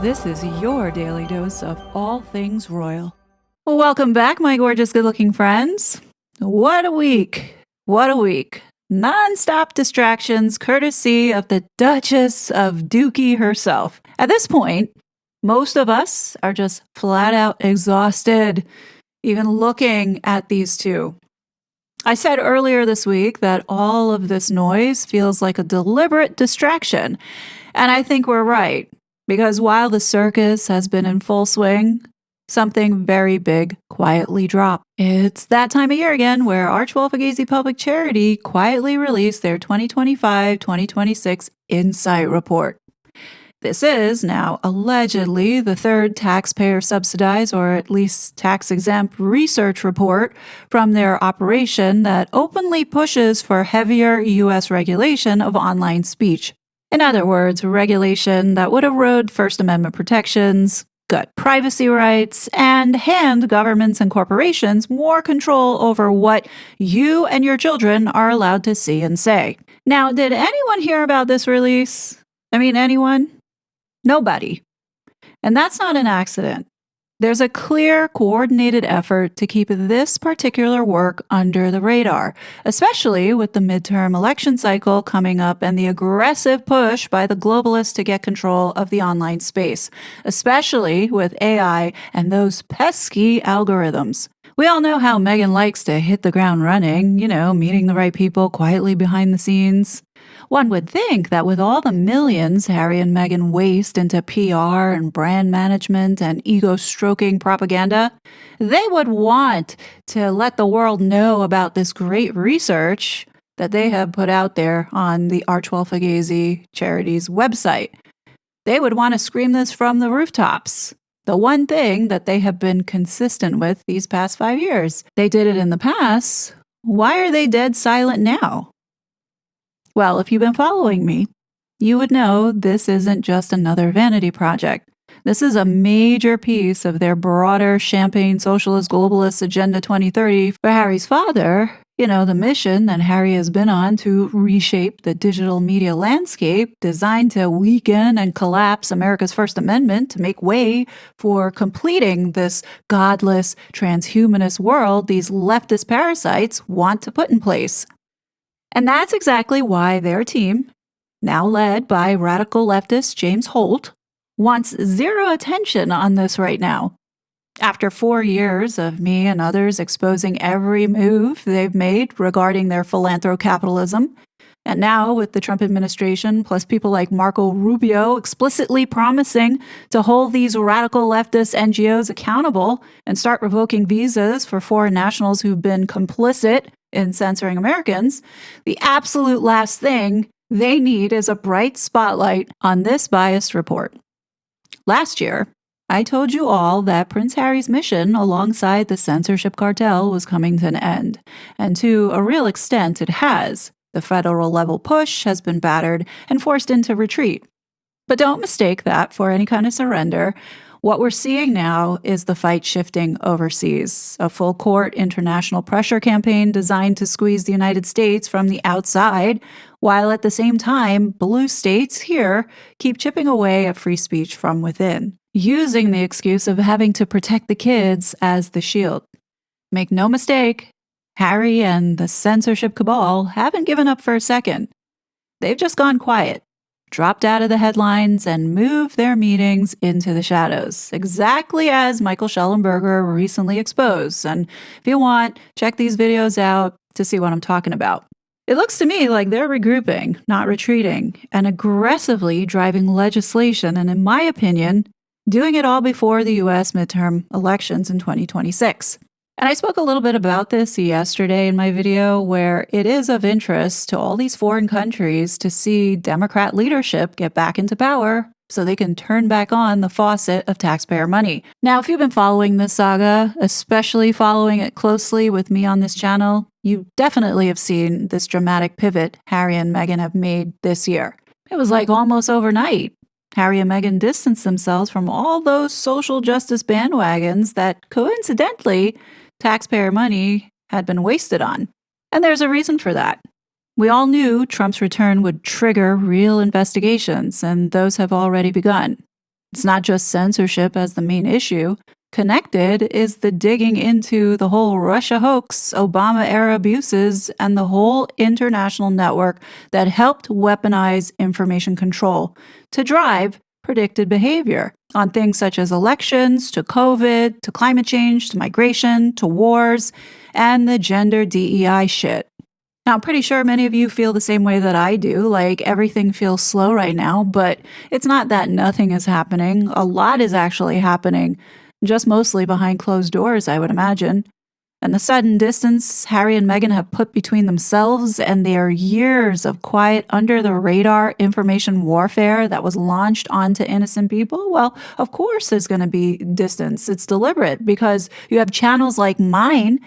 This is your daily dose of all things royal. Welcome back, my gorgeous, good-looking friends. What a week. What a week. Non-stop distractions courtesy of the Duchess of Dookie herself. At this point, most of us are just flat out exhausted, even looking at these two. I said earlier this week that all of this noise feels like a deliberate distraction, and I think we're right. Because while the circus has been in full swing, something very big quietly dropped. It's that time of year again where Archewell FUGAZI Public Charity quietly released their 2025-2026 Insight Report. This is now allegedly the third taxpayer-subsidized or at least tax-exempt research report from their operation that openly pushes for heavier U.S. regulation of online speech. In other words, regulation that would erode First Amendment protections, gut privacy rights, and hand governments and corporations more control over what you and your children are allowed to see and say. Now, did anyone hear about this release? I mean, anyone? Nobody. And that's not an accident. There's a clear, coordinated effort to keep this particular work under the radar, especially with the midterm election cycle coming up and the aggressive push by the globalists to get control of the online space, especially with AI and those pesky algorithms. We all know how Meghan likes to hit the ground running, meeting the right people quietly behind the scenes. One would think that with all the millions Harry and Meghan waste into PR and brand management and ego-stroking propaganda, they would want to let the world know about this great research that they have put out there on the Archewell FUGAZI Charity's website. They would want to scream this from the rooftops. The one thing that they have been consistent with these past 5 years. They did it in the past. Why are they dead silent now? Well, if you've been following me, you would know this isn't just another vanity project. This is a major piece of their broader Champagne Socialist Globalist Agenda 2030 for Harry's father, the mission that Harry has been on to reshape the digital media landscape designed to weaken and collapse America's First Amendment to make way for completing this godless, transhumanist world these leftist parasites want to put in place. And that's exactly why their team, now led by radical leftist James Holt, wants zero attention on this right now. After 4 years of me and others exposing every move they've made regarding their philanthrocapitalism, and now with the Trump administration, plus people like Marco Rubio explicitly promising to hold these radical leftist NGOs accountable and start revoking visas for foreign nationals who've been complicit in censoring Americans, the absolute last thing they need is a bright spotlight on this biased report. Last year, I told you all that Prince Harry's mission alongside the censorship cartel was coming to an end, and to a real extent it has. The federal level push has been battered and forced into retreat. But don't mistake that for any kind of surrender. What we're seeing now is the fight shifting overseas, a full court international pressure campaign designed to squeeze the United States from the outside, while at the same time, blue states here keep chipping away at free speech from within, using the excuse of having to protect the kids as the shield. Make no mistake, Harry and the censorship cabal haven't given up for a second. They've just gone quiet, dropped out of the headlines, and moved their meetings into the shadows, exactly as Michael Schellenberger recently exposed. And if you want, check these videos out to see what I'm talking about. It looks to me like they're regrouping, not retreating, and aggressively driving legislation, and in my opinion, doing it all before the U.S. midterm elections in 2026. And I spoke a little bit about this yesterday in my video, where it is of interest to all these foreign countries to see Democrat leadership get back into power so they can turn back on the faucet of taxpayer money. Now, if you've been following this saga, especially following it closely with me on this channel, you definitely have seen this dramatic pivot Harry and Meghan have made this year. It was like almost overnight. Harry and Meghan distanced themselves from all those social justice bandwagons that, coincidentally, taxpayer money had been wasted on. And there's a reason for that. We all knew Trump's return would trigger real investigations, and those have already begun. It's not just censorship as the main issue. Connected is the digging into the whole Russia hoax, Obama era abuses, and the whole international network that helped weaponize information control to drive predicted behavior on things such as elections, to COVID, to climate change, to migration, to wars, and the gender DEI shit. Now, I'm pretty sure many of you feel the same way that I do, like everything feels slow right now, but it's not that nothing is happening. A lot is actually happening, just mostly behind closed doors, I would imagine. And the sudden distance Harry and Meghan have put between themselves and their years of quiet, under the radar information warfare that was launched onto innocent people, well, of course there's going to be distance. It's deliberate because you have channels like mine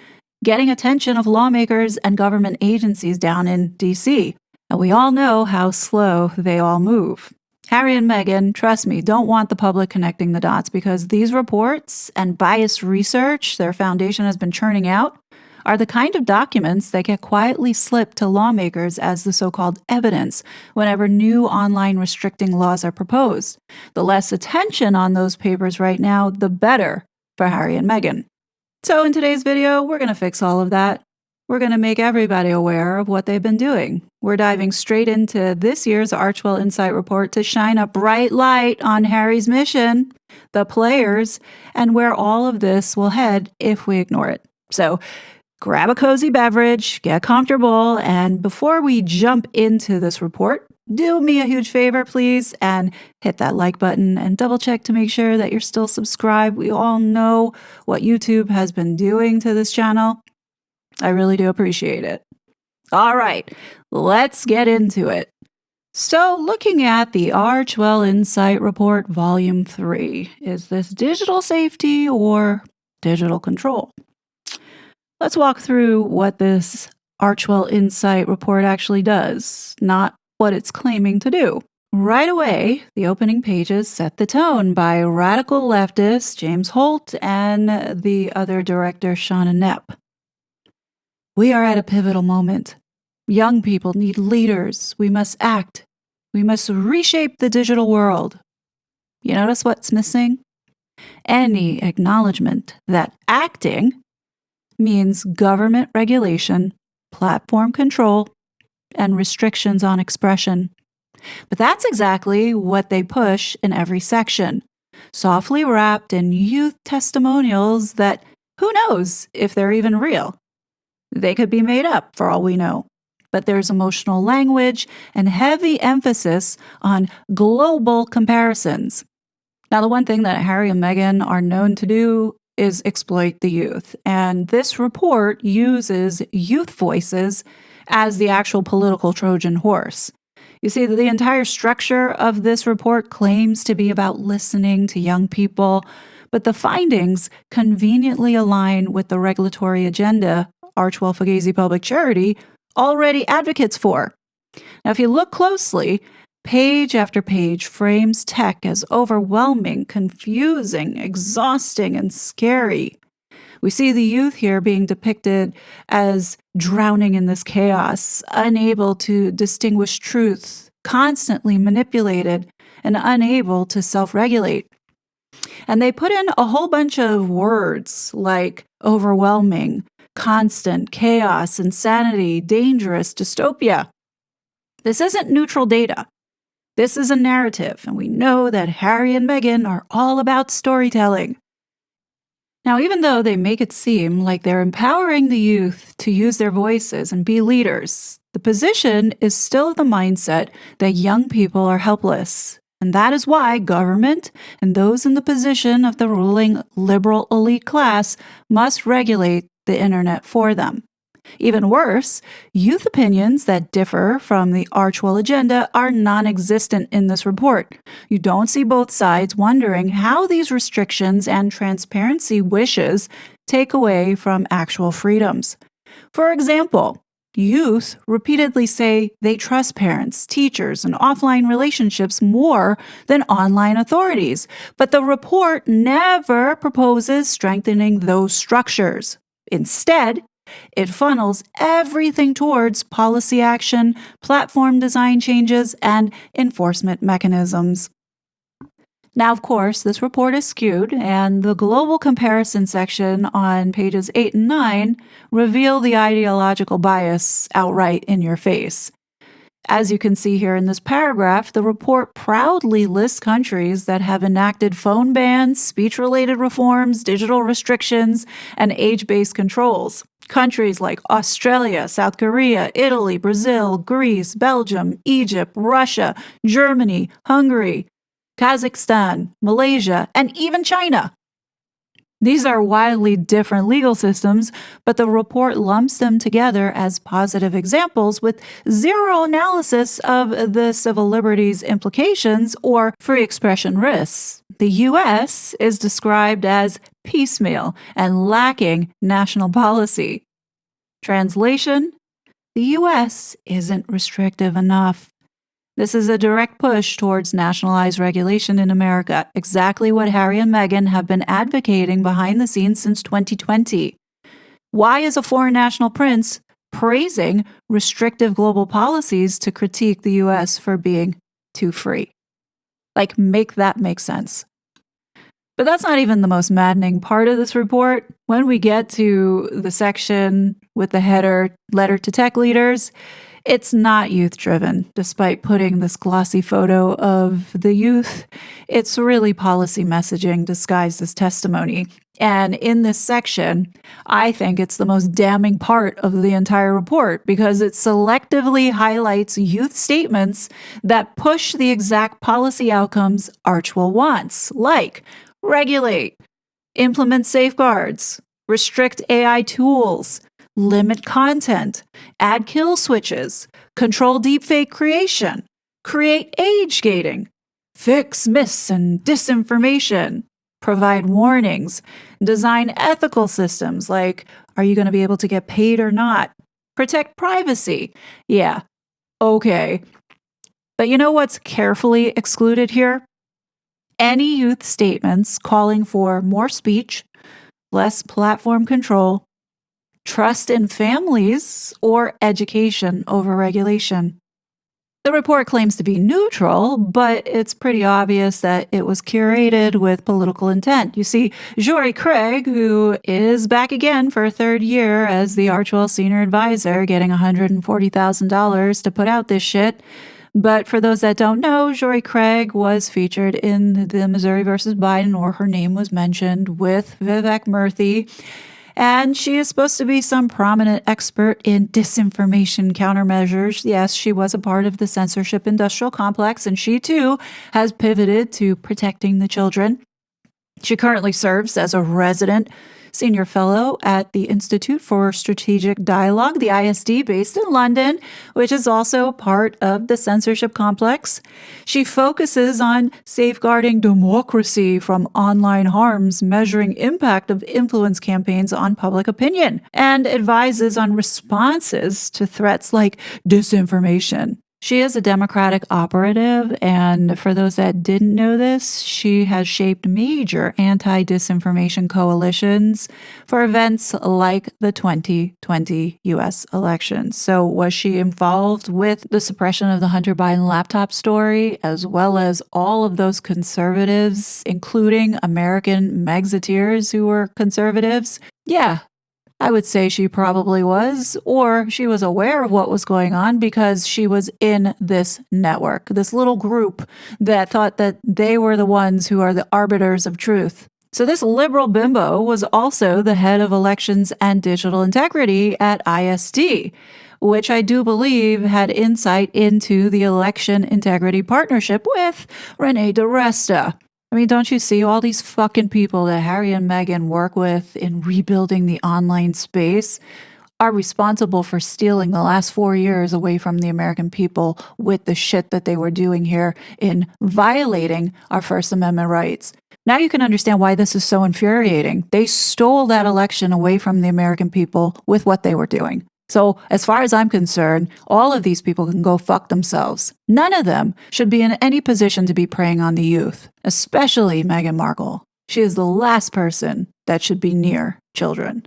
getting attention of lawmakers and government agencies down in DC. And we all know how slow they all move. Harry and Meghan, trust me, don't want the public connecting the dots because these reports and biased research their foundation has been churning out are the kind of documents that get quietly slipped to lawmakers as the so-called evidence whenever new online restricting laws are proposed. The less attention on those papers right now, the better for Harry and Meghan. So in today's video, we're going to fix all of that. We're going to make everybody aware of what they've been doing. We're diving straight into this year's Archewell Insight Report to shine a bright light on Harry's mission, the players, and where all of this will head if we ignore it. So grab a cozy beverage, get comfortable, and before we jump into this report, do me a huge favor, please, and hit that like button and double check to make sure that you're still subscribed. We all know what YouTube has been doing to this channel. I really do appreciate it. All right, let's get into it. So looking at the Archewell Insight Report Volume 3, is this digital safety or digital control? Let's walk through what this Archewell Insight Report actually does, not what it's claiming to do. Right away, the opening pages set the tone by radical leftist James Holt and the other director, Shauna Knepp. We are at a pivotal moment. Young people need leaders. We must act. We must reshape the digital world. You notice what's missing? Any acknowledgement that acting means government regulation, platform control, and restrictions on expression. But that's exactly what they push in every section, softly wrapped in youth testimonials that who knows if they're even real. They could be made up for all we know. But there's emotional language and heavy emphasis on global comparisons. Now, the one thing that Harry and Meghan are known to do is exploit the youth. And this report uses youth voices as the actual political Trojan horse. You see, the entire structure of this report claims to be about listening to young people, but the findings conveniently align with the regulatory agenda Archewell FUGAZI Public Charity already advocates for. Now, if you look closely, page after page frames tech as overwhelming, confusing, exhausting, and scary. We see the youth here being depicted as drowning in this chaos, unable to distinguish truth, constantly manipulated, and unable to self-regulate. And they put in a whole bunch of words like overwhelming, constant, chaos, insanity, dangerous, dystopia. This isn't neutral data. This is a narrative, and we know that Harry and Meghan are all about storytelling. Now, even though they make it seem like they're empowering the youth to use their voices and be leaders, the position is still the mindset that young people are helpless. And that is why government and those in the position of the ruling liberal elite class must regulate the internet for them. Even worse, youth opinions that differ from the Archewell agenda are non-existent in this report. You don't see both sides wondering how these restrictions and transparency wishes take away from actual freedoms. For example, youth repeatedly say they trust parents, teachers, and offline relationships more than online authorities, but the report never proposes strengthening those structures. Instead, it funnels everything towards policy action, platform design changes, and enforcement mechanisms. Now, of course, this report is skewed, and the global comparison section on pages 8 and 9 reveal the ideological bias outright in your face. As you can see here in this paragraph, the report proudly lists countries that have enacted phone bans, speech-related reforms, digital restrictions, and age-based controls. Countries like Australia, South Korea, Italy, Brazil, Greece, Belgium, Egypt, Russia, Germany, Hungary, Kazakhstan, Malaysia, and even China. These are wildly different legal systems, but the report lumps them together as positive examples with zero analysis of the civil liberties implications or free expression risks. The U.S. is described as piecemeal and lacking national policy. Translation: the U.S. isn't restrictive enough. This is a direct push towards nationalized regulation in America, exactly what Harry and Meghan have been advocating behind the scenes since 2020. Why is a foreign national prince praising restrictive global policies to critique the US for being too free? Make that make sense. But that's not even the most maddening part of this report. When we get to the section with the header, Letter to Tech Leaders, it's not youth-driven, despite putting this glossy photo of the youth. It's really policy messaging disguised as testimony. And in this section, I think it's the most damning part of the entire report because it selectively highlights youth statements that push the exact policy outcomes Archewell wants, like regulate, implement safeguards, restrict AI tools, limit content, add kill switches, control deepfake creation, create age gating, fix myths and disinformation, provide warnings, design ethical systems like, are you going to be able to get paid or not? Protect privacy. Yeah, okay. But you know what's carefully excluded here? Any youth statements calling for more speech, less platform control, trust in families, or education over regulation. The report claims to be neutral, but it's pretty obvious that it was curated with political intent. You see, Jory Craig, who is back again for a third year as the Archewell senior advisor, getting $140,000 to put out this shit. But for those that don't know, Jory Craig was featured in the Missouri versus Biden, or her name was mentioned, with Vivek Murthy. And she is supposed to be some prominent expert in disinformation countermeasures. Yes, she was a part of the censorship industrial complex, and she too has pivoted to protecting the children. She currently serves as a resident senior fellow at the Institute for Strategic Dialogue, the ISD, based in London, which is also part of the censorship complex. She focuses on safeguarding democracy from online harms, measuring impact of influence campaigns on public opinion, and advises on responses to threats like disinformation. She is a Democratic operative, and for those that didn't know this, she has shaped major anti-disinformation coalitions for events like the 2020 U.S. elections. So was she involved with the suppression of the Hunter Biden laptop story, as well as all of those conservatives, including American Megxiteers who were conservatives? Yeah. I would say she probably was, or she was aware of what was going on because she was in this network, this little group that thought that they were the ones who are the arbiters of truth. So this liberal bimbo was also the head of elections and digital integrity at ISD, which I do believe had insight into the election integrity partnership with Renee DiResta. I mean, don't you see all these fucking people that Harry and Meghan work with in rebuilding the online space are responsible for stealing the last 4 years away from the American people with the shit that they were doing here in violating our First Amendment rights. Now you can understand why this is so infuriating. They stole that election away from the American people with what they were doing. So as far as I'm concerned, all of these people can go fuck themselves. None of them should be in any position to be preying on the youth, especially Meghan Markle. She is the last person that should be near children.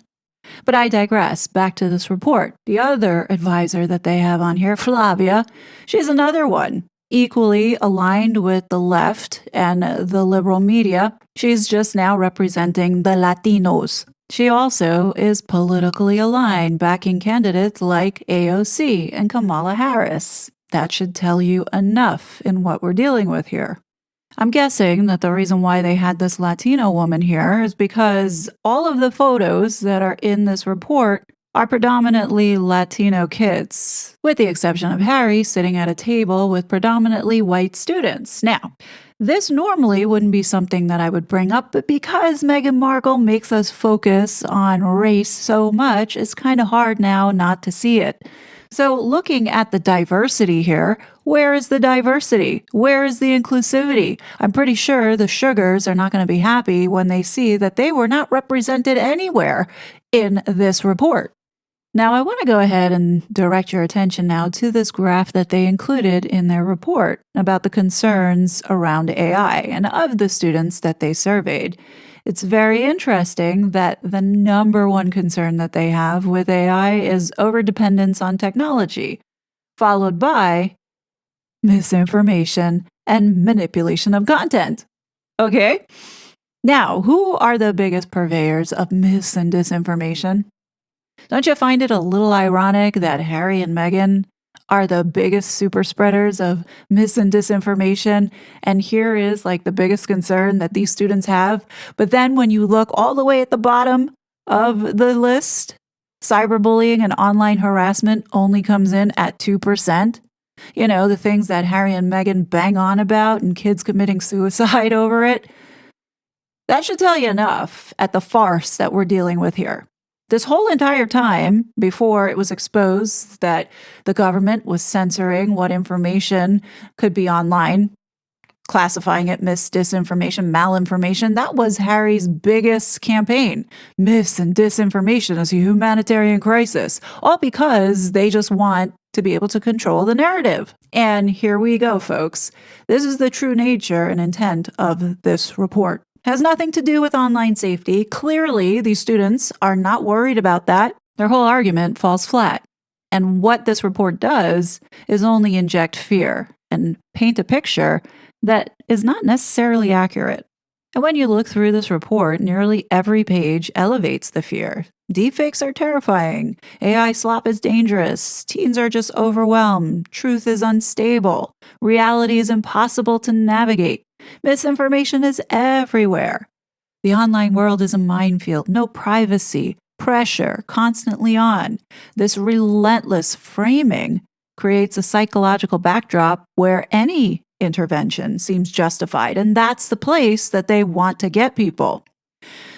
But I digress. Back to this report. The other advisor that they have on here, Flavia, she's another one equally aligned with the left and the liberal media. She's just now representing the Latinos. She also is politically aligned, backing candidates like AOC and Kamala Harris. That should tell you enough in what we're dealing with here. I'm guessing that the reason why they had this Latino woman here is because all of the photos that are in this report are predominantly Latino kids, with the exception of Harry sitting at a table with predominantly white students. Now, this normally wouldn't be something that I would bring up, but because Meghan Markle makes us focus on race so much, it's kind of hard now not to see it. So looking at the diversity here, where is the diversity? Where is the inclusivity? I'm pretty sure the sugars are not going to be happy when they see that they were not represented anywhere in this report. Now, I want to go ahead and direct your attention now to this graph that they included in their report about the concerns around AI and of the students that they surveyed. It's very interesting that the number one concern that they have with AI is overdependence on technology, followed by misinformation and manipulation of content. Okay? Now, who are the biggest purveyors of mis and disinformation? Don't you find it a little ironic that Harry and Meghan are the biggest super spreaders of mis and disinformation? And here is like the biggest concern that these students have. But then when you look all the way at the bottom of the list, cyberbullying and online harassment only comes in at 2%. You know, the things that Harry and Meghan bang on about and kids committing suicide over it. That should tell you enough at the farce that we're dealing with here. This whole entire time, before it was exposed that the government was censoring what information could be online, classifying it mis, disinformation, malinformation, that was Harry's biggest campaign. Mis and disinformation is a humanitarian crisis, all because they just want to be able to control the narrative. And here we go, folks. This is the true nature and intent of this report. Has nothing to do with online safety. Clearly, these students are not worried about that. Their whole argument falls flat. And what this report does is only inject fear and paint a picture that is not necessarily accurate. And when you look through this report, nearly every page elevates the fear. Deepfakes are terrifying. AI slop is dangerous. Teens are just overwhelmed. Truth is unstable. Reality is impossible to navigate. Misinformation is everywhere. The online world is a minefield. No privacy. Pressure constantly on. This relentless framing creates a psychological backdrop where any intervention seems justified, and that's the place that they want to get people.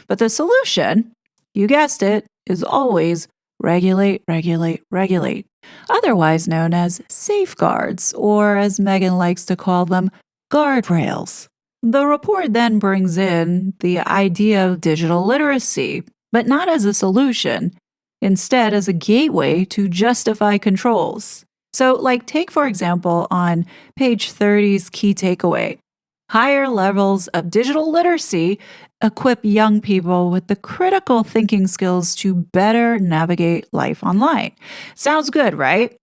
But the solution, you guessed it, is always regulate, regulate, regulate, otherwise known as safeguards, or as Meghan likes to call them, guardrails. The report then brings in the idea of digital literacy, but not as a solution, instead as a gateway to justify controls. So, take for example on page 30's key takeaway. Higher levels of digital literacy equip young people with the critical thinking skills to better navigate life online. Sounds good, right?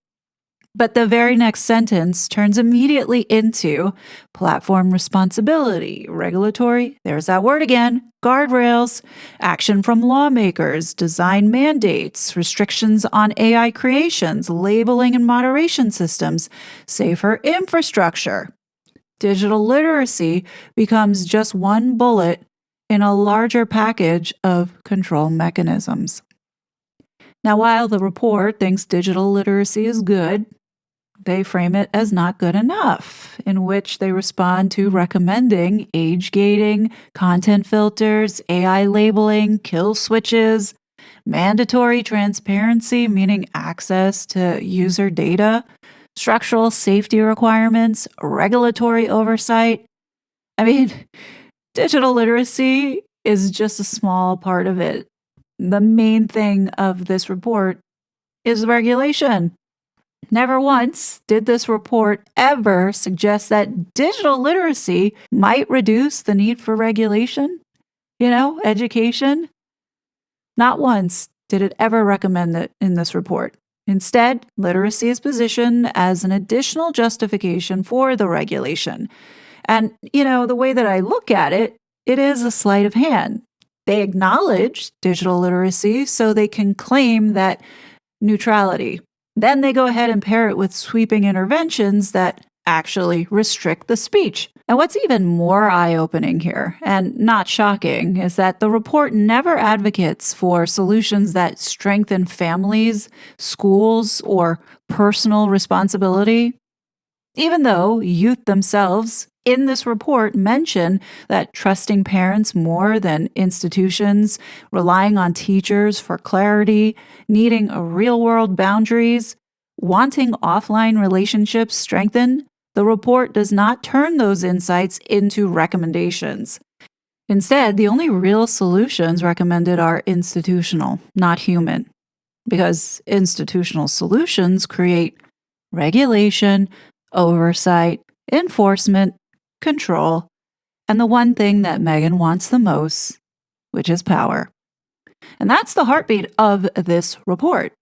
But the very next sentence turns immediately into platform responsibility, regulatory, there's that word again, guardrails, action from lawmakers, design mandates, restrictions on AI creations, labeling and moderation systems, safer infrastructure. Digital literacy becomes just one bullet in a larger package of control mechanisms. Now, while the report thinks digital literacy is good, they frame it as not good enough, in which they respond to recommending age gating, content filters, AI labeling, kill switches, mandatory transparency, meaning access to user data, structural safety requirements, regulatory oversight. I mean, digital literacy is just a small part of it. The main thing of this report is regulation. Never once did this report ever suggest that digital literacy might reduce the need for regulation, education. Not once did it ever recommend it in this report. Instead, literacy is positioned as an additional justification for the regulation. And, the way that I look at it, it is a sleight of hand. They acknowledge digital literacy so they can claim that neutrality. Then they go ahead and pair it with sweeping interventions that actually restrict the speech. And what's even more eye-opening here, and not shocking, is that the report never advocates for solutions that strengthen families, schools, or personal responsibility. Even though youth themselves in this report mention that trusting parents more than institutions, relying on teachers for clarity, needing real world boundaries, wanting offline relationships strengthened, the report does not turn those insights into recommendations. Instead, the only real solutions recommended are institutional, not human, because institutional solutions create regulation, oversight, enforcement, control, and the one thing that Meghan wants the most, which is power. And that's the heartbeat of this report.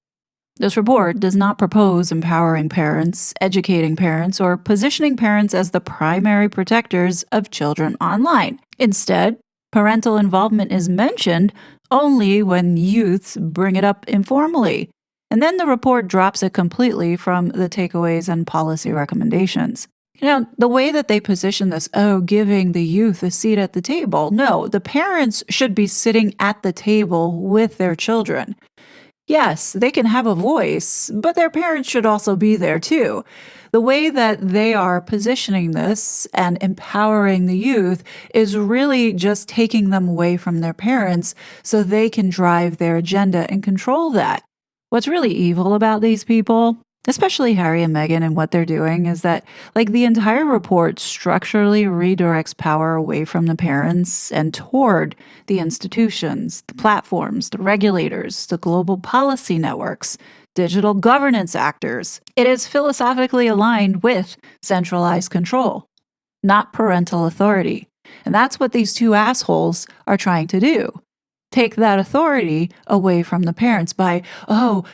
This report does not propose empowering parents, educating parents, or positioning parents as the primary protectors of children online. Instead, parental involvement is mentioned only when youths bring it up informally. And then the report drops it completely from the takeaways and policy recommendations. The way that they position this, giving the youth a seat at the table. No, the parents should be sitting at the table with their children. Yes, they can have a voice, but their parents should also be there too. The way that they are positioning this and empowering the youth is really just taking them away from their parents so they can drive their agenda and control that. What's really evil about these people, especially Harry and Meghan and what they're doing, is that the entire report structurally redirects power away from the parents and toward the institutions, the platforms, the regulators, the global policy networks, digital governance actors. It is philosophically aligned with centralized control, not parental authority. And that's what these two assholes are trying to do. Take that authority away from the parents by,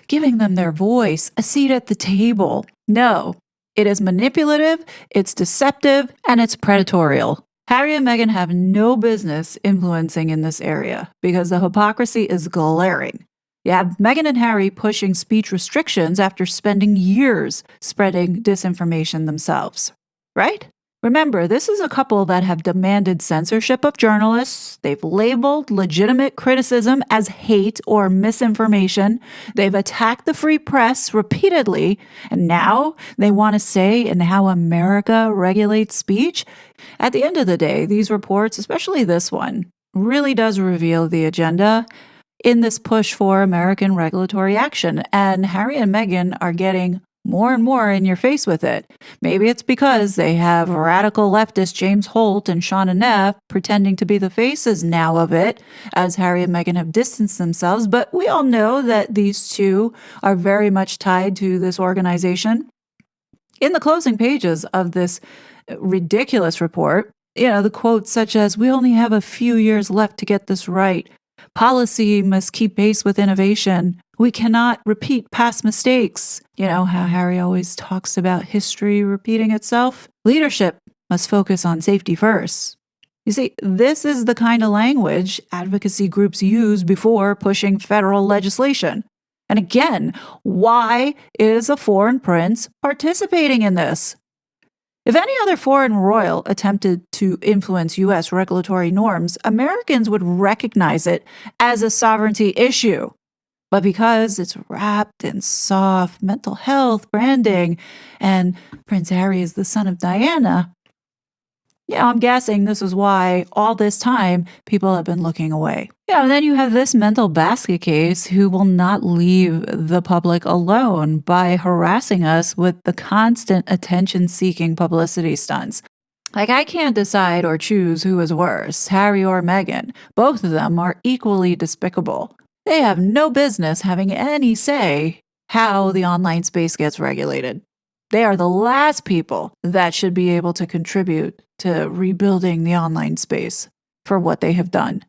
giving them their voice, a seat at the table. No, it is manipulative, it's deceptive, and it's predatorial. Harry and Meghan have no business influencing in this area because the hypocrisy is glaring. You have Meghan and Harry pushing speech restrictions after spending years spreading disinformation themselves, right? Remember, this is a couple that have demanded censorship of journalists. They've labeled legitimate criticism as hate or misinformation. They've attacked the free press repeatedly. And now they want to say in how America regulates speech. At the end of the day, these reports, especially this one, really does reveal the agenda in this push for American regulatory action. And Harry and Meghan are getting more and more in your face with it. Maybe it's because they have radical leftist James Holt and Shauna Neff pretending to be the faces now of it, as Harry and Meghan have distanced themselves. But we all know that these two are very much tied to this organization. In the closing pages of this ridiculous report, the quotes such as, "We only have a few years left to get this right. Policy must keep pace with innovation. We cannot repeat past mistakes." How Harry always talks about history repeating itself. Leadership must focus on safety first. You see, this is the kind of language advocacy groups use before pushing federal legislation. And again, why is a foreign prince participating in this? If any other foreign royal attempted to influence U.S. regulatory norms, Americans would recognize it as a sovereignty issue. But because it's wrapped in soft mental health branding and Prince Harry is the son of Diana, I'm guessing this is why all this time people have been looking away. And then you have this mental basket case who will not leave the public alone by harassing us with the constant attention-seeking publicity stunts. I can't decide or choose who is worse, Harry or Meghan. Both of them are equally despicable. They have no business having any say how the online space gets regulated. They are the last people that should be able to contribute to rebuilding the online space for what they have done.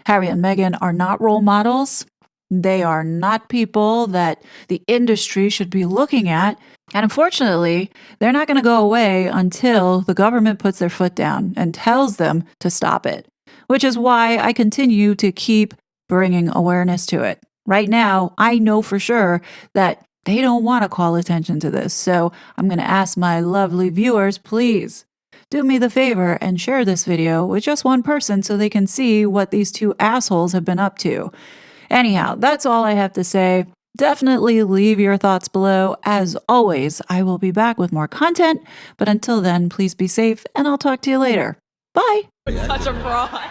Harry and Meghan are not role models. They are not people that the industry should be looking at. And unfortunately, they're not going to go away until the government puts their foot down and tells them to stop it, which is why I continue to keep bringing awareness to it. Right now, I know for sure that they don't want to call attention to this. So I'm going to ask my lovely viewers, please do me the favor and share this video with just one person so they can see what these two assholes have been up to. Anyhow, that's all I have to say. Definitely leave your thoughts below. As always, I will be back with more content. But until then, please be safe and I'll talk to you later. Bye. Such a fraud.